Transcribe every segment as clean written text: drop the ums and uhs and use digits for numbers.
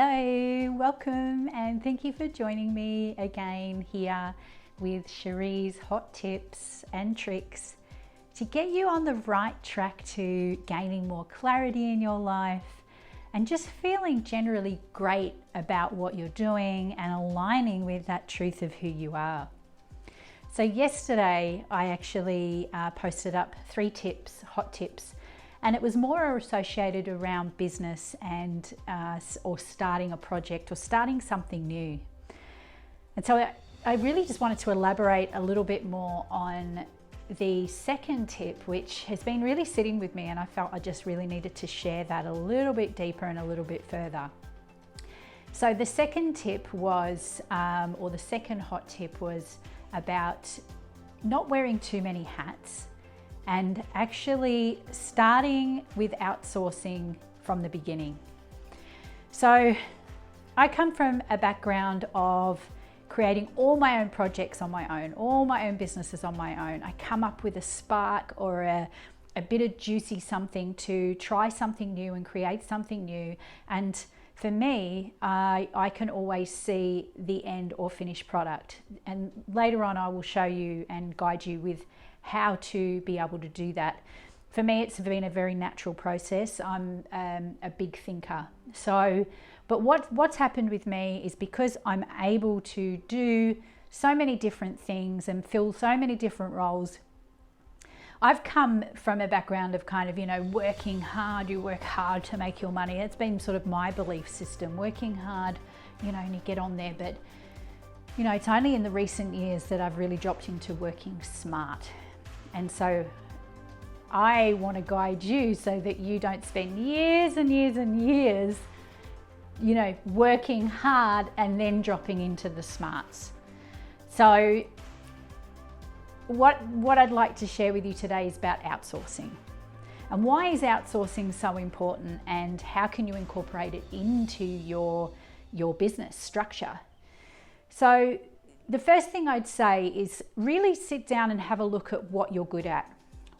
Hello, welcome, and thank you for joining me again here with Cherie's hot tips and tricks to get you on the right track to gaining more clarity in your life and just feeling generally great about what you're doing and aligning with that truth of who you are. So yesterday I actually posted up 3 tips, hot tips, and it was more associated around business and or starting a project or starting something new. And so I really just wanted to elaborate a little bit more on the second tip, which has been really sitting with me, and I felt I just really needed to share that a little bit deeper and a little bit further. So the second tip was, or the second hot tip was about not wearing too many hats and actually starting with outsourcing from the beginning. So I come from a background of creating all my own projects on my own, all my own businesses on my own. I come up with a spark or a bit of juicy something to try something new and create something new. And for me, I can always see the end or finished product. And later on, I will show you and guide you with how to be able to do that. For me, it's been a very natural process. I'm a big thinker. But what's happened with me is because I'm able to do so many different things and fill so many different roles, I've come from a background of kind of, working hard. You work hard to make your money. It's been sort of my belief system, working hard, and you get on there. But, it's only in the recent years that I've really dropped into working smart. And so I want to guide you so that you don't spend years and years and years, working hard and then dropping into the smarts. So what I'd like to share with you today is about outsourcing. And why is outsourcing so important, and how can you incorporate it into your business structure? So the first thing I'd say is really sit down and have a look at what you're good at.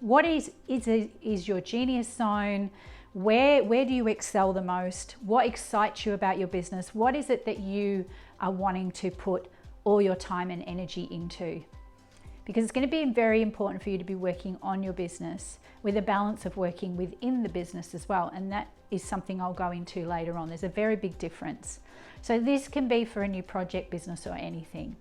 What is your genius zone? Where do you excel the most? What excites you about your business? What is it that you are wanting to put all your time and energy into? Because it's going to be very important for you to be working on your business with a balance of working within the business as well. And that is something I'll go into later on. There's a very big difference. So this can be for a new project, business, or anything.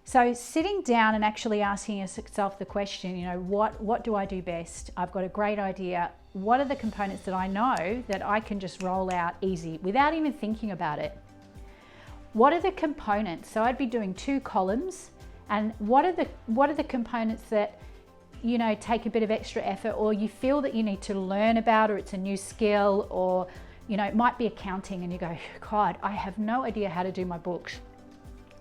So sitting down and actually asking yourself the question, what do I do best? I've got a great idea. What are the components that I know that I can just roll out easy without even thinking about it? What are the components? So I'd be doing 2 columns. And what are the components that, take a bit of extra effort, or you feel that you need to learn about, or it's a new skill, or, it might be accounting and you go, God, I have no idea how to do my books.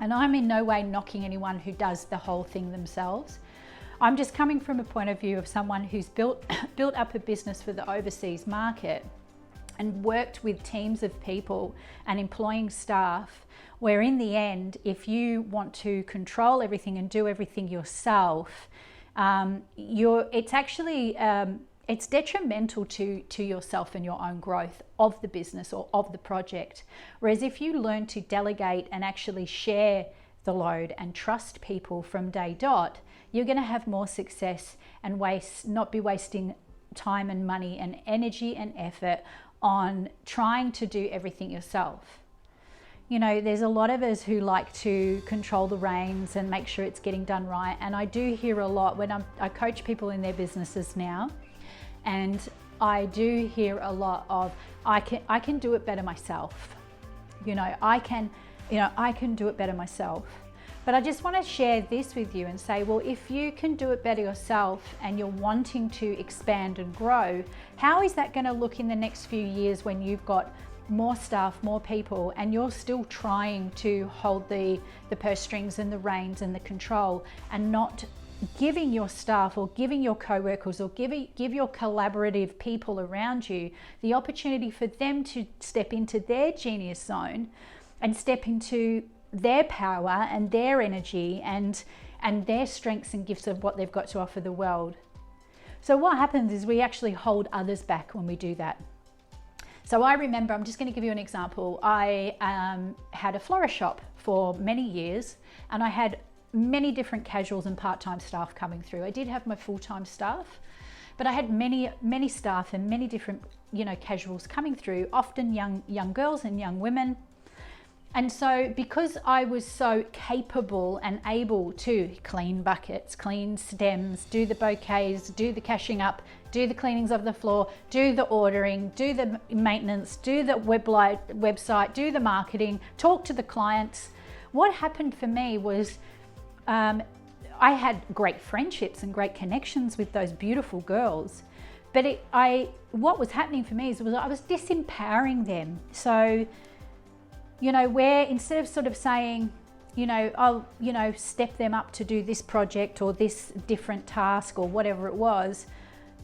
And I'm in no way knocking anyone who does the whole thing themselves. I'm just coming from a point of view of someone who's built up a business for the overseas market and worked with teams of people and employing staff, where in the end, if you want to control everything and do everything yourself, it's actually it's detrimental to yourself and your own growth of the business or of the project. Whereas if you learn to delegate and actually share the load and trust people from day dot, you're going to have more success and not be wasting time and money and energy and effort on trying to do everything yourself. There's a lot of us who like to control the reins and make sure it's getting done right. And I do hear a lot when I coach people in their businesses now, and I do hear a lot of, I can do it better myself. I can do it better myself. But I just want to share this with you and say, well, if you can do it better yourself and you're wanting to expand and grow, how is that going to look in the next few years when you've got more staff, more people, and you're still trying to hold the purse strings and the reins and the control, and not giving your staff or giving your co-workers or give your collaborative people around you the opportunity for them to step into their genius zone and step into their power and their energy and their strengths and gifts of what they've got to offer the world. So what happens is we actually hold others back when we do that. So I remember, I'm just going to give you an example. I had a florist shop for many years, and I had many different casuals and part-time staff coming through. I did have my full-time staff, but I had many staff and many different, casuals coming through, often young girls and young women. And so because I was so capable and able to clean buckets, clean stems, do the bouquets, do the cashing up, do the cleanings of the floor, do the ordering, do the maintenance, do the website, do the marketing, talk to the clients, what happened for me was I had great friendships and great connections with those beautiful girls. But what was happening for me is I was disempowering them. So, where instead of sort of saying, I'll, step them up to do this project or this different task or whatever it was,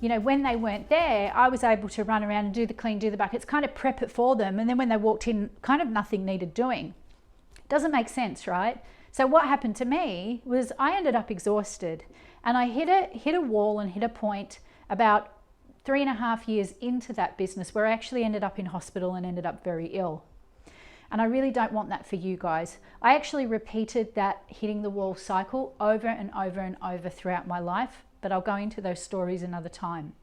when they weren't there, I was able to run around and do the clean, do the buckets, kind of prep it for them. And then when they walked in, kind of nothing needed doing. Doesn't make sense, right? So what happened to me was I ended up exhausted, and I hit a wall and hit a point about 3.5 years into that business where I actually ended up in hospital and ended up very ill. And I really don't want that for you guys. I actually repeated that hitting the wall cycle over and over and over throughout my life, but I'll go into those stories another time.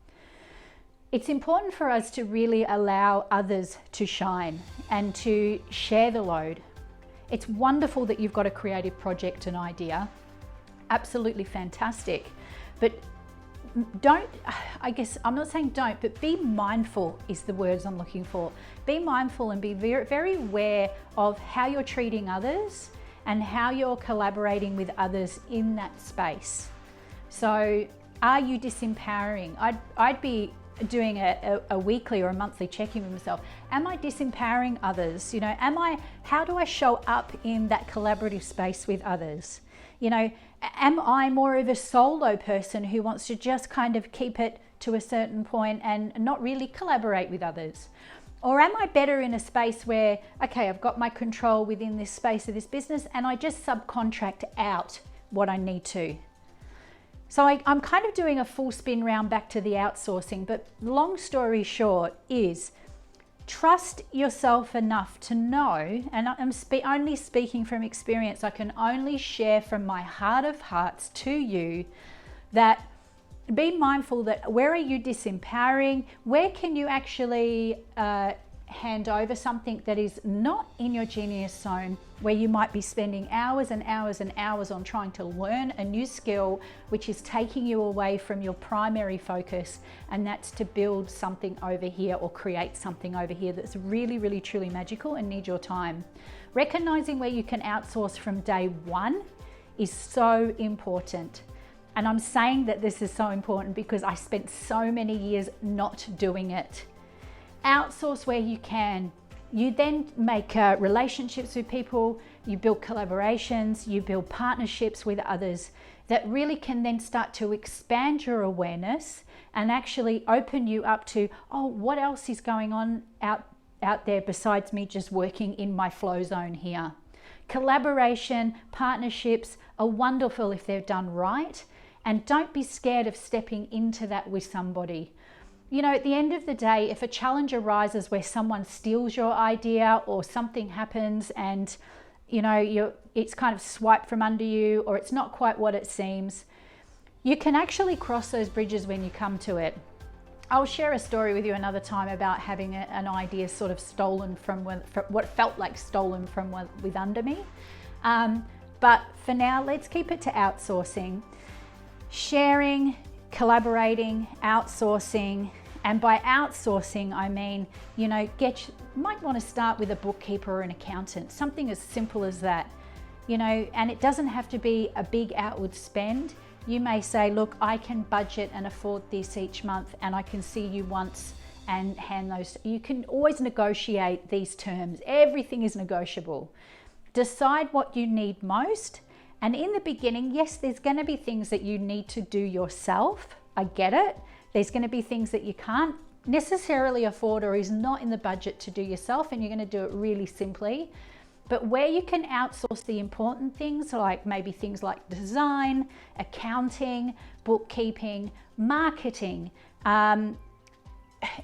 It's important for us to really allow others to shine and to share the load. It's wonderful that you've got a creative project and idea. Absolutely fantastic. But I'm not saying don't, but be mindful is the words I'm looking for. Be mindful and be very, very aware of how you're treating others and how you're collaborating with others in that space. So are you disempowering? I'd be doing a weekly or a monthly check-in with myself. Am I disempowering others? How do I show up in that collaborative space with others? Am I more of a solo person who wants to just kind of keep it to a certain point and not really collaborate with others? Or am I better in a space where, okay, I've got my control within this space of this business and I just subcontract out what I need to? So I'm kind of doing a full spin round back to the outsourcing, but long story short is trust yourself enough to know, and I'm only speaking from experience, I can only share from my heart of hearts to you that be mindful that where are you disempowering, where can you actually hand over something that is not in your genius zone, where you might be spending hours and hours and hours on trying to learn a new skill, which is taking you away from your primary focus, and that's to build something over here or create something over here that's really, really, truly magical and need your time. Recognizing where you can outsource from day one is so important. And I'm saying that this is so important because I spent so many years not doing it. Outsource where you can. You then make relationships with people, you build collaborations, you build partnerships with others that really can then start to expand your awareness and actually open you up to, oh, what else is going on out there besides me just working in my flow zone here. Collaboration, partnerships are wonderful if they're done right, and don't be scared of stepping into that with somebody. At the end of the day, if a challenge arises where someone steals your idea or something happens and, it's kind of swiped from under you or it's not quite what it seems, you can actually cross those bridges when you come to it. I'll share a story with you another time about having an idea sort of stolen from what felt like stolen from with under me. But for now, let's keep it to outsourcing. Sharing, collaborating, outsourcing, and by outsourcing I mean, you might want to start with a bookkeeper or an accountant, something as simple as that, and it doesn't have to be a big outward spend. You may say, look, I can budget and afford this each month and I can see you once and hand those. You can always negotiate these terms. Everything is negotiable. Decide what you need most. And in the beginning, yes, there's going to be things that you need to do yourself. I get it. There's going to be things that you can't necessarily afford or is not in the budget to do yourself, and you're going to do it really simply. But where you can outsource the important things, like maybe things like design, accounting, bookkeeping, marketing,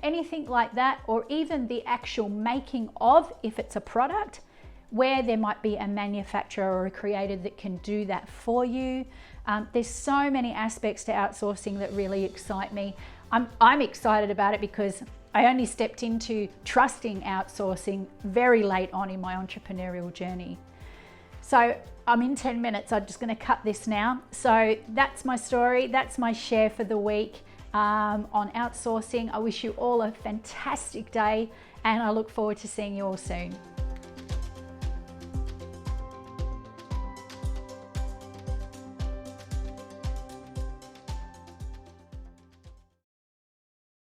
anything like that, or even the actual making of, if it's a product, where there might be a manufacturer or a creator that can do that for you. There's so many aspects to outsourcing that really excite me. I'm excited about it because I only stepped into trusting outsourcing very late on in my entrepreneurial journey. So I'm in 10 minutes, I'm just going to cut this now. So that's my story, that's my share for the week on outsourcing. I wish you all a fantastic day, and I look forward to seeing you all soon.